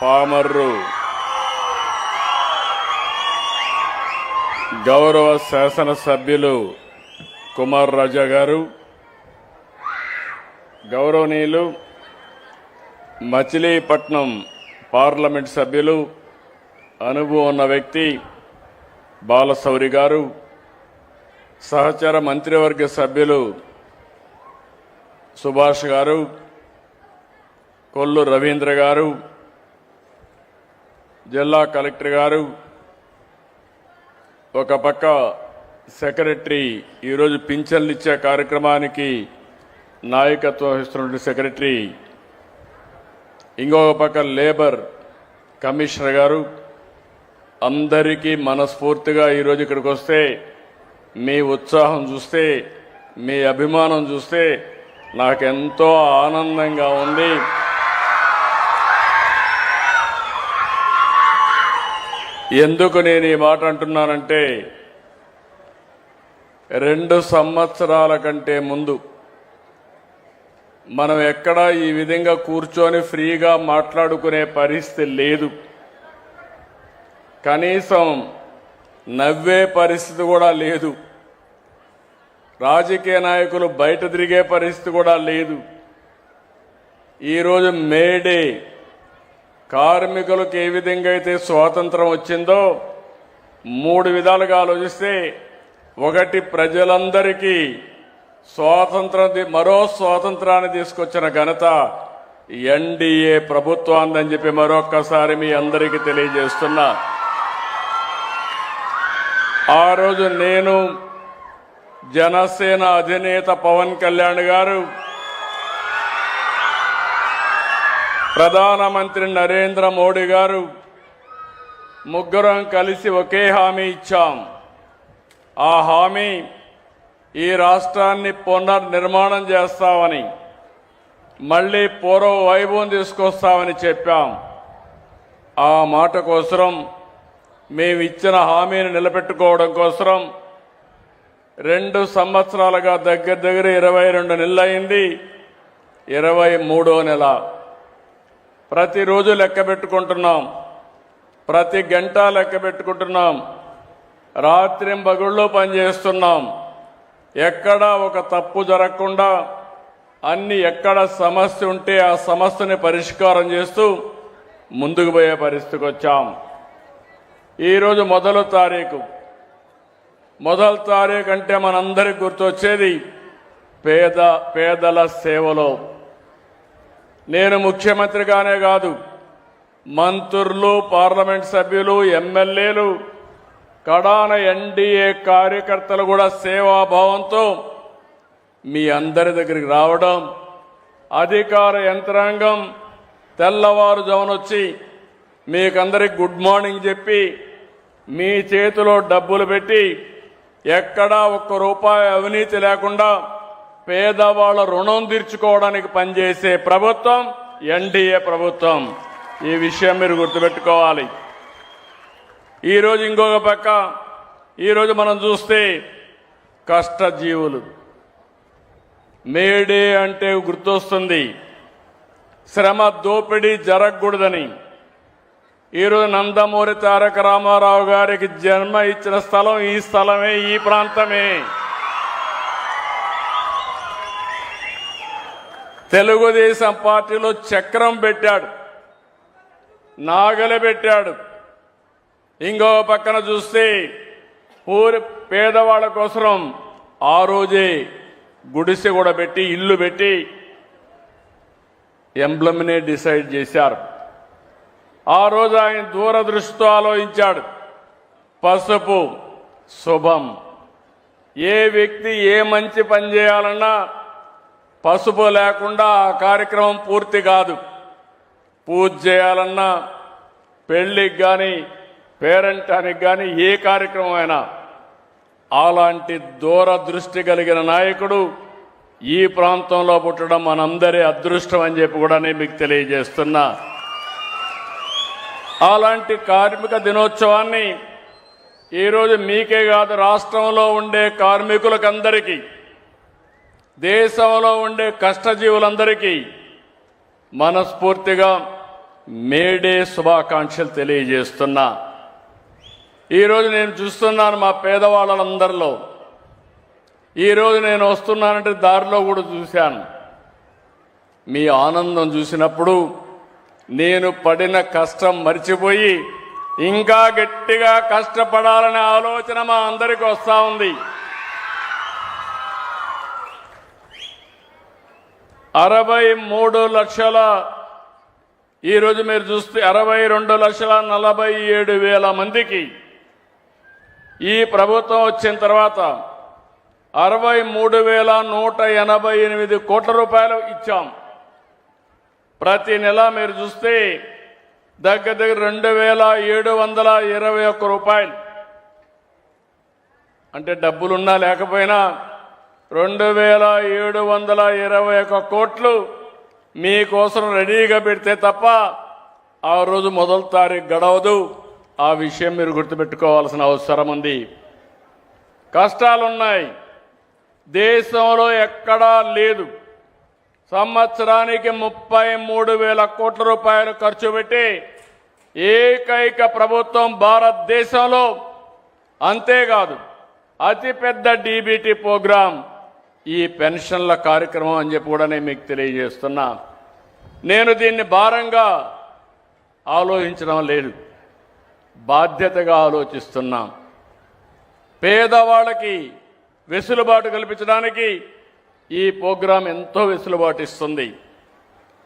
పామర్రు గౌరవ శాసనసభ్యులు కుమార్ రాజా గారు, గౌరవనీయులు మచిలీపట్నం పార్లమెంట్ సభ్యులు అనుభవం ఉన్న వ్యక్తి బాలశౌరి గారు, సహచర మంత్రివర్గ సభ్యులు సుభాష్ గారు, కొల్లు రవీంద్ర గారు, జిల్లా కలెక్టర్ గారు, ఒక పక్క సెక్రటరీ ఈరోజు పింఛన్లు ఇచ్చే కార్యక్రమానికి నాయకత్వం వహిస్తున్న సెక్రటరీ, ఇంకొక పక్క లేబర్ కమిషనర్ గారు, అందరికీ మనస్ఫూర్తిగా ఈరోజు ఇక్కడికి వస్తే మీ ఉత్సాహం చూస్తే, మీ అభిమానం చూస్తే నాకెంతో ఆనందంగా ఉంది. ఎందుకు నేను ఈ మాట అంటున్నానంటే, 2 సంవత్సరాల కంటే ముందు మనం ఎక్కడా ఈ విధంగా కూర్చొని ఫ్రీగా మాట్లాడుకునే పరిస్థితి లేదు. కనీసం నవ్వే పరిస్థితి కూడా లేదు. రాజకీయ నాయకులు బయట తిరిగే పరిస్థితి కూడా లేదు. ఈరోజు మేడే కార్మికులకు ఏ విధంగా అయితే స్వాతంత్రం వచ్చిందో 3 విధాలుగా ఆలోచిస్తే, ఒకటి ప్రజలందరికీ మరో స్వాతంత్రాన్ని తీసుకొచ్చిన ఘనత ఎన్డీఏ ప్రభుత్వాన్ని చెప్పి మరొక్కసారి మీ అందరికీ తెలియజేస్తున్నా. ఆ రోజు నేను, జనసేన అధినేత పవన్ కళ్యాణ్ గారు, ప్రధానమంత్రి నరేంద్ర మోడీ గారు ముగ్గురం కలిసి ఒకే హామీ ఇచ్చాం. ఆ హామీ ఈ రాష్ట్రాన్ని పునర్నిర్మాణం చేస్తామని, మళ్లీ పూర్వ వైభవం తీసుకొస్తామని చెప్పాం. ఆ మాట కోసం, మేమిచ్చిన హామీని నిలబెట్టుకోవడం కోసం 2 సంవత్సరాలుగా దగ్గర 22 నెలలు అయింది. 23వ నెల ప్రతిరోజు లెక్క పెట్టుకుంటున్నాం, ప్రతి గంట లెక్క పెట్టుకుంటున్నాం, రాత్రింబగళ్ళు పనిచేస్తున్నాం. ఎక్కడా ఒక తప్పు జరగకుండా ఎక్కడ సమస్య ఉంటే ఆ సమస్యని పరిష్కారం చేస్తూ ముందుకు పోయే పరిస్థితికి వచ్చాం. ఈరోజు మొదటి తారీఖు అంటే మనందరికి గుర్తొచ్చేది పేదల సేవలో. నేను ముఖ్యమంత్రిగానే కాదు, మంత్రులు, పార్లమెంట్ సభ్యులు, ఎమ్మెల్యేలు, కడాన ఎన్డీఏ కార్యకర్తలు కూడా సేవాభావంతో మీ అందరి దగ్గరికి రావడం, అధికార యంత్రాంగం తెల్లవారుజామునొచ్చి మీకందరికి గుడ్ మార్నింగ్ చెప్పి మీ చేతిలో డబ్బులు పెట్టి ఎక్కడా ₹1 అవినీతి లేకుండా పేదవాళ్ళ రుణం తీర్చుకోవడానికి పనిచేసే ప్రభుత్వం ఎన్డీఏ ప్రభుత్వం. ఈ విషయం మీరు గుర్తుపెట్టుకోవాలి. ఈరోజు ఇంకొక పక్క ఈరోజు మనం చూస్తే కష్టజీవులు, మేడే అంటే గుర్తొస్తుంది శ్రమ దోపిడీ జరగకూడదని. ఈరోజు నందమూరి తారక రామారావు గారికి జన్మ ఇచ్చిన స్థలం ఈ స్థలమే, ఈ ప్రాంతమే. తెలుగుదేశం పార్టీలో చక్రం పెట్టాడు, నాగలి పెట్టాడు. ఇంకో పక్కన చూస్తే ఊరి పేదవాళ్ళ కోసం ఆ రోజే గుడిసె కూడా పెట్టి, ఇల్లు పెట్టి ఎంబ్లమ్నే డిసైడ్ చేశారు. ఆ రోజు ఆయన దూరదృష్టితో ఆలోచించాడు. పసుపు శుభం. ఏ వ్యక్తి ఏ మంచి పని చేయాలన్నా పసుపు లేకుండా ఆ కార్యక్రమం పూర్తి కాదు. పూజ చేయాలన్నా, పెళ్లికి కానీ, పేరెంటానికి కానీ, ఏ కార్యక్రమం అయినా అలాంటి దూరదృష్టి కలిగిన నాయకుడు ఈ ప్రాంతంలో పుట్టడం మనందరి అదృష్టం అని చెప్పి కూడా నేను మీకు తెలియజేస్తున్నా. అలాంటి కార్మిక దినోత్సవాన్ని ఈరోజు మీకే కాదు, రాష్ట్రంలో ఉండే కార్మికులకందరికీ, దేశంలో ఉండే కష్టజీవులందరికీ మనస్ఫూర్తిగా మేడే శుభాకాంక్షలు తెలియజేస్తున్నా. ఈరోజు నేను చూస్తున్నాను మా పేదవాళ్ళందరిలో, ఈరోజు నేను వస్తున్నానంటే దారిలో కూడా చూశాను. మీ ఆనందం చూసినప్పుడు నేను పడిన కష్టం మర్చిపోయి ఇంకా గట్టిగా కష్టపడాలనే ఆలోచన మా అందరికీ వస్తూ ఉంది. 63 లక్షల, ఈరోజు మీరు చూస్తే 62,47,000 మందికి ఈ ప్రభుత్వం వచ్చిన తర్వాత 63,188 కోట్ల రూపాయలు ఇచ్చాం. ప్రతి నెల మీరు చూస్తే దగ్గర 2,721 రూపాయలు, అంటే డబ్బులున్నా లేకపోయినా 2,721 కోట్లు మీకోసం రెడీగా పెడితే తప్ప ఆ రోజు మొదటి తారీఖు గడవదు. ఆ విషయం మీరు గుర్తుపెట్టుకోవాల్సిన అవసరం ఉంది. కష్టాలున్నాయి, దేశంలో ఎక్కడా లేదు. సంవత్సరానికి 33,000 కోట్ల రూపాయలు ఖర్చు పెట్టి ఏకైక ప్రభుత్వం భారతదేశంలో. అంతేకాదు, అతిపెద్ద డీబీటీ ప్రోగ్రాం ఈ పెన్షన్ల కార్యక్రమం అని చెప్పి కూడా నేను మీకు తెలియజేస్తున్నా. నేను దీన్ని భారంగా ఆలోచించడం లేదు, బాధ్యతగా ఆలోచిస్తున్నా. పేదవాళ్ళకి వెసులుబాటు కల్పించడానికి ఈ ప్రోగ్రాం ఎంతో వెసులుబాటు ఇస్తుంది.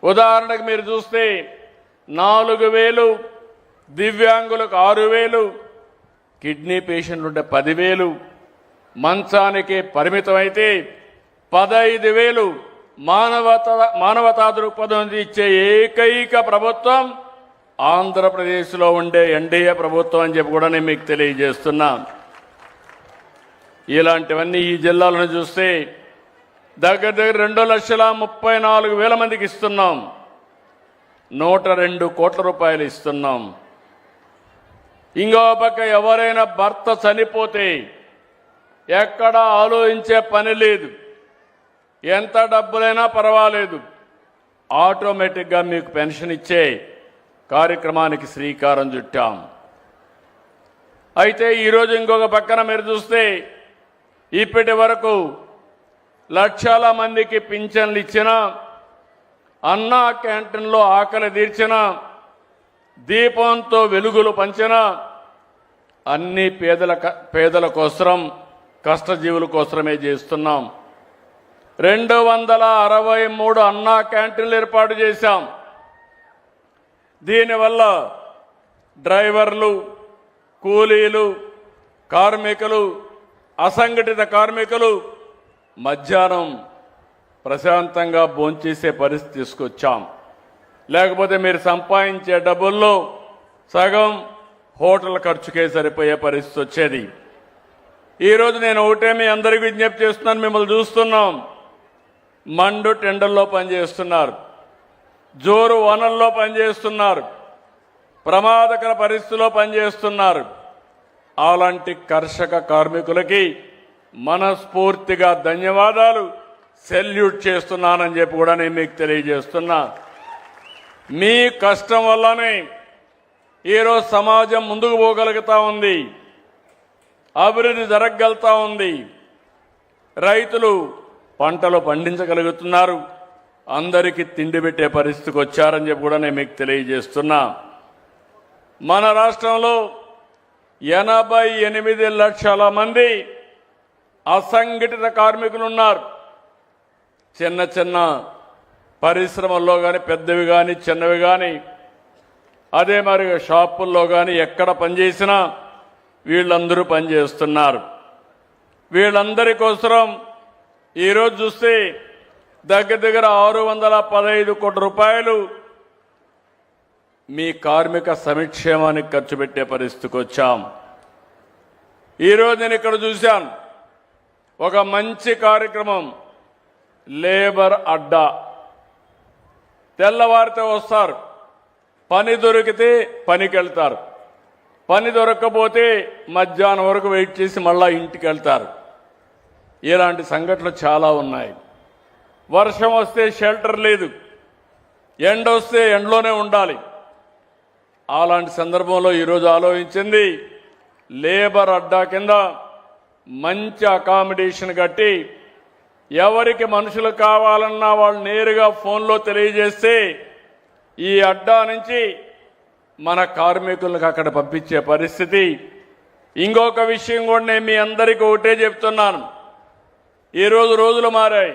ఉదాహరణకు మీరు చూస్తే 4,000, దివ్యాంగులకు 6,000, కిడ్నీ పేషెంట్లు ఉంటే 10,000, మంచానికి పరిమితమైతే 15,000 మానవతా దృక్పథం ఇచ్చే ఏకైక ప్రభుత్వం ఆంధ్రప్రదేశ్లో ఉండే ఎన్డీఏ ప్రభుత్వం అని చెప్పి కూడా నేను మీకు తెలియజేస్తున్నా. ఇలాంటివన్నీ ఈ జిల్లాలను చూస్తే దగ్గర 2,34,000 మందికి ఇస్తున్నాం. 102 కోట్ల రూపాయలు ఇస్తున్నాం. ఇంకో పక్క ఎవరైనా భర్త చనిపోతే ఎక్కడ ఆలోచించే పని లేదు, ఎంత డబ్బులైనా పర్వాలేదు, ఆటోమేటిక్గా మీకు పెన్షన్ ఇచ్చే కార్యక్రమానికి శ్రీకారం చుట్టాం. అయితే ఈరోజు ఇంకొక పక్కన మీరు చూస్తే ఇప్పటి వరకు లక్షల మందికి పింఛన్లు ఇచ్చిన, అన్నా క్యాంటీన్లో ఆకలి తీర్చిన, దీపంతో వెలుగులు పంచిన, అన్ని పేదల కోసం, కష్టజీవుల కోసమే చేస్తున్నాం. 263 అన్నా క్యాంటీన్లు ఏర్పాటు చేశాం. దీనివల్ల డ్రైవర్లు, కూలీలు, కార్మికులు, అసంఘటిత కార్మికులు మధ్యాహ్నం ప్రశాంతంగా భోంచేసే పరిస్థితి తీసుకొచ్చాం. లేకపోతే మీరు సంపాదించే డబ్బుల్లో సగం హోటల్ ఖర్చుకే సరిపోయే పరిస్థితి వచ్చేది. ఈరోజు నేను ఒకటే మీ అందరికీ విజ్ఞప్తి చేస్తున్నాను. మిమ్మల్ని చూస్తున్నాం, మండు టెండర్లో పనిచేస్తున్నారు, జోరు వనల్లో పనిచేస్తున్నారు, ప్రమాదకర పరిస్థితుల్లో పనిచేస్తున్నారు. అలాంటి కర్షక కార్మికులకి మనస్ఫూర్తిగా ధన్యవాదాలు, సెల్యూట్ చేస్తున్నానని చెప్పి కూడా నేను మీకు తెలియజేస్తున్నా. మీ కష్టం వల్లనే ఈరోజు సమాజం ముందుకు పోగలుగుతా ఉంది, అభివృద్ధి జరగగలుగుతా ఉంది, రైతులు పంటలు పండించగలుగుతున్నారు, అందరికీ తిండి పెట్టే పరిస్థితికి వచ్చారని చెప్పి కూడా నేను మీకు తెలియజేస్తున్నా. మన రాష్ట్రంలో 88 లక్షల మంది అసంఘటిత కార్మికులు ఉన్నారు. చిన్న చిన్న పరిశ్రమల్లో కానీ, పెద్దవి కానీ, చిన్నవి కానీ, అదే మరి షాపుల్లో కానీ ఎక్కడ పనిచేసినా వీళ్ళందరూ పనిచేస్తున్నారు. వీళ్ళందరి కోసం ఈరోజు చూస్తే దగ్గర 615 కోట్ల రూపాయలు మీ కార్మిక సంక్షేమానికి ఖర్చు పెట్టే పరిస్థితికి వచ్చాం. ఈరోజు నేను ఇక్కడ చూశాను ఒక మంచి కార్యక్రమం, లేబర్ అడ్డా. తెల్లవారితే వస్తారు, పని దొరికితే పనికి వెళ్తారు, పని దొరక్కపోతే మధ్యాహ్నం వరకు వెయిట్ చేసి మళ్ళా ఇంటికి వెళ్తారు. ఇలాంటి సంఘటనలు చాలా ఉన్నాయి. వర్షం వస్తే షెల్టర్ లేదు, ఎండ వస్తే ఎండలోనే ఉండాలి, అలాంటి సందర్భంలో ఈరోజు ఆలోచించింది లేబర్ అడ్డా కింద మంచి అకామిడేషన్ కట్టి ఎవరికి మనుషులు కావాలన్నా వాళ్ళు నేరుగా ఫోన్లో తెలియజేస్తే ఈ అడ్డా నుంచి మన కార్మికులకు అక్కడ పంపించే పరిస్థితి. ఇంకొక విషయం కూడా నేను మీ అందరికీ ఒకటే చెప్తున్నాను, ఈరోజు రోజులు మారాయి.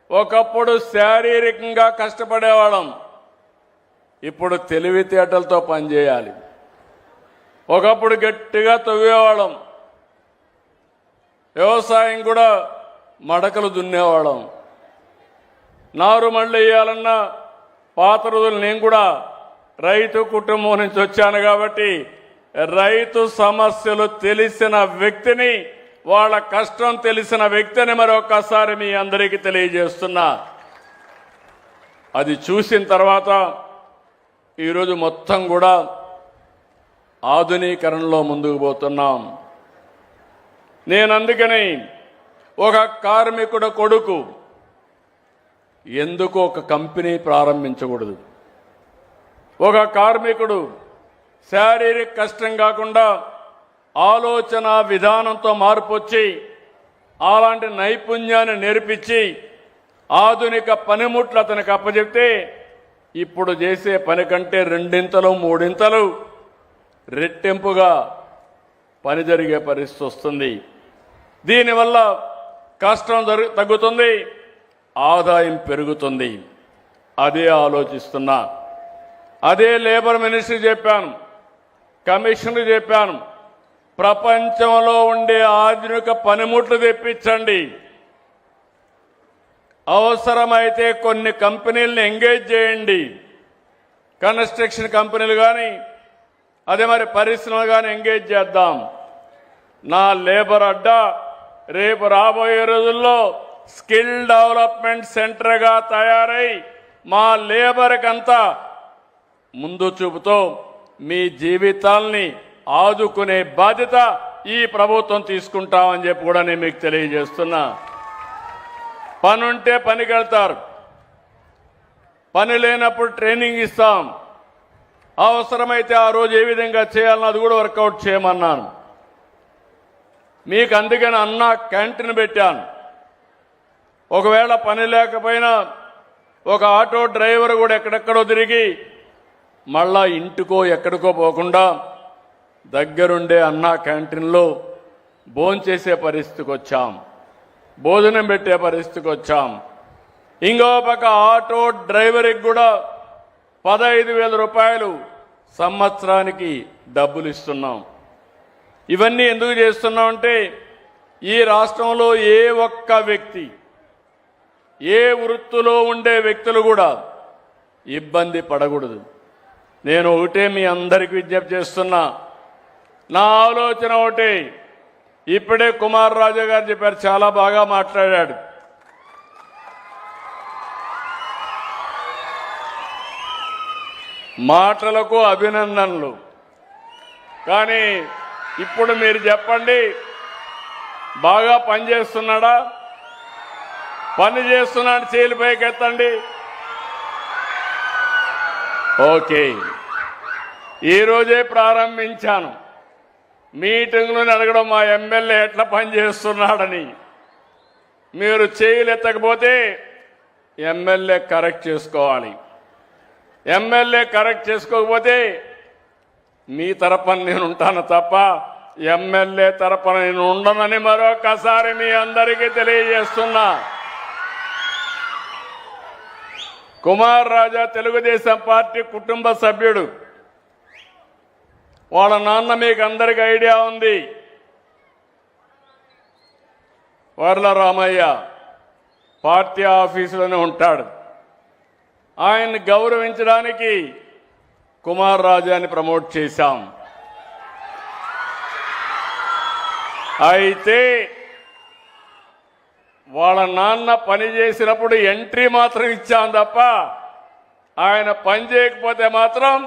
ఒకప్పుడు శారీరకంగా కష్టపడేవాళ్ళం, ఇప్పుడు తెలివితేటలతో పనిచేయాలి. ఒకప్పుడు గట్టిగా తవ్వేవాళ్ళం, వ్యవసాయం కూడా మడకలు దున్నేవాళ్ళం. నారు మళ్ళీ వేయాలన్నా పాత రోజులు నేను కూడా రైతు కుటుంబం నుంచి వచ్చాను కాబట్టి రైతు సమస్యలు తెలిసిన వ్యక్తిని, వాళ్ళ కష్టం తెలిసిన వ్యక్తిని మరొకసారి మీ అందరికీ తెలియజేస్తున్నా. అది చూసిన తర్వాత ఈరోజు మొత్తం కూడా ఆధునీకరణలో ముందుకు పోతున్నాం. నేను అందుకని ఒక కార్మికుడు కొడుకు ఎందుకు ఒక కంపెనీ ప్రారంభించకూడదు? ఒక కార్మికుడు శారీరక కష్టం కాకుండా ఆలోచన విధానంతో మార్పు వచ్చి అలాంటి నైపుణ్యాన్ని నేర్పించి ఆధునిక పనిముట్లు అతనికి అప్పచెప్తే ఇప్పుడు చేసే పని కంటే రెండింతలు మూడింతలు రెట్టింపుగా పని జరిగే పరిస్థితి వస్తుంది. దీనివల్ల కష్టం తగ్గుతుంది, ఆదాయం పెరుగుతుంది. అదే ఆలోచిస్తున్నా. అదే లేబర్ మినిస్ట్రీ చెప్పాను, కమిషనర్ చెప్పాను, ప్రపంచంలో ఉండే ఆధునిక పనిముట్లు తెప్పించండి. అవసరమైతే కొన్ని కంపెనీలను ఎంగేజ్ చేయండి. కన్స్ట్రక్షన్ కంపెనీలు కానీ అదే మరి పరిశ్రమలు కానీ ఎంగేజ్ చేద్దాం. నా లేబర్ అడ్డా రేపు రాబోయే రోజుల్లో స్కిల్ డెవలప్మెంట్ సెంటర్గా తయారై మా లేబర్కంతా ముందు చూపుతో మీ జీవితాల్ని ఆదుకునే బాధ్యత ఈ ప్రభుత్వం తీసుకుంటామని చెప్పి కూడా నేను మీకు తెలియజేస్తున్నా. పనుంటే పనికి వెళ్తారు, పని లేనప్పుడు ట్రైనింగ్ ఇస్తాం. అవసరమైతే ఆ రోజు ఏ విధంగా చేయాలన్నది అది కూడా వర్కౌట్ చేయమన్నాను. మీకు అందుకని అన్న క్యాంటీన్ పెట్టాను. ఒకవేళ పని లేకపోయినా ఒక ఆటో డ్రైవర్ కూడా ఎక్కడెక్కడో తిరిగి మళ్ళా ఇంటికో ఎక్కడికో పోకుండా దగ్గరుండే అన్నా క్యాంటీన్లో భోంచేసే పరిస్థితికి వచ్చాం, భోజనం పెట్టే పరిస్థితికి వచ్చాం. ఇంకో పక్క ఆటో డ్రైవర్కి కూడా 15,000 రూపాయలు సంవత్సరానికి డబ్బులు ఇస్తున్నాం. ఇవన్నీ ఎందుకు చేస్తున్నామంటే ఈ రాష్ట్రంలో ఏ ఒక్క వ్యక్తి, ఏ వృత్తిలో ఉండే వ్యక్తులు కూడా ఇబ్బంది పడకూడదు. నేను ఒకటే మీ అందరికీ విజ్ఞప్తి చేస్తున్నా. నా ఆలోచన ఒకటే. ఇప్పుడే కుమార్ రాజా గారు చెప్పారు, చాలా బాగా మాట్లాడాడు. మాటలకు అభినందనలు. కానీ ఇప్పుడు మీరు చెప్పండి, బాగా పని చేస్తున్నాడా? పని చేస్తున్నాడు, చేతులు పైకి ఎత్తండి. ఓకే, ఈరోజే ప్రారంభించాను. మీటింగ్లోని అడగడం మా ఎమ్మెల్యే ఎట్లా పని చేస్తున్నాడని. మీరు చేతులు ఎత్తకపోతే ఎమ్మెల్యే కరెక్ట్ చేసుకోవాలి. ఎమ్మెల్యే కరెక్ట్ చేసుకోకపోతే మీ తరపున నేను ఉంటాను తప్ప ఎమ్మెల్యే తరపున నేను ఉండనని మరొకసారి మీ అందరికీ తెలియజేస్తున్నా. కుమార్ రాజా తెలుగుదేశం పార్టీ కుటుంబ సభ్యుడు. వాళ్ళ నాన్న మీకు అందరికీ ఐడియా ఉంది, వర్ల రామయ్య పార్టీ ఆఫీసులోనే ఉంటాడు. ఆయన్ని గౌరవించడానికి కుమార్ రాజాని ప్రమోట్ చేశాం. అయితే వాళ్ళ నాన్న పని చేసినప్పుడు ఎంట్రీ మాత్రం ఇచ్చాం తప్ప ఆయన పని చేయకపోతే మాత్రం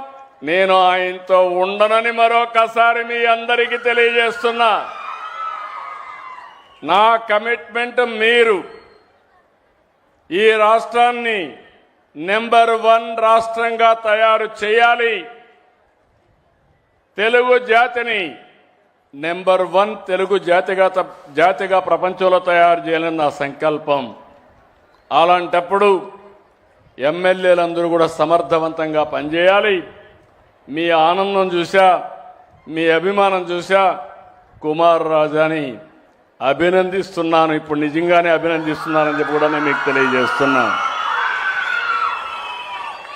నేను ఆయనతో ఉండనని మరొకసారి మీ అందరికీ తెలియజేస్తున్నా. నా కమిట్మెంట్ మీరు ఈ రాష్ట్రాన్ని నెంబర్ 1 రాష్ట్రంగా తయారు చేయాలి. తెలుగు జాతిని నెంబర్ 1 తెలుగు జాతిగా ప్రపంచంలో తయారు చేయాలని నా సంకల్పం. అలాంటప్పుడు ఎమ్మెల్యేలందరూ కూడా సమర్థవంతంగా పనిచేయాలి. మీ ఆనందం చూసా, మీ అభిమానం చూసా కుమార్ రాజాని అభినందిస్తున్నాను. ఇప్పుడు నిజంగానే అభినందిస్తున్నానని చెప్పి కూడా నేను మీకు తెలియజేస్తున్నాను.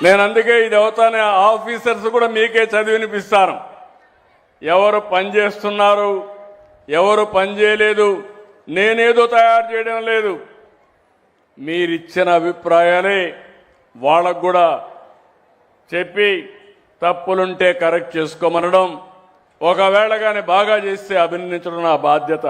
నేను అందుకే ఇది అవుతానే ఆఫీసర్స్ కూడా మీకే చదివినిపిస్తాను. ఎవరు పని చేస్తున్నారు, ఎవరు పని చేయలేదు, నేనేదో తయారు చేయడం లేదు. మీరిచ్చిన అభిప్రాయాలే వాళ్ళకు కూడా చెప్పి తప్పులుంటే కరెక్ట్ చేసుకోమనడం, ఒకవేళ కానీ బాగా చేస్తే అభినందించడం నా బాధ్యత.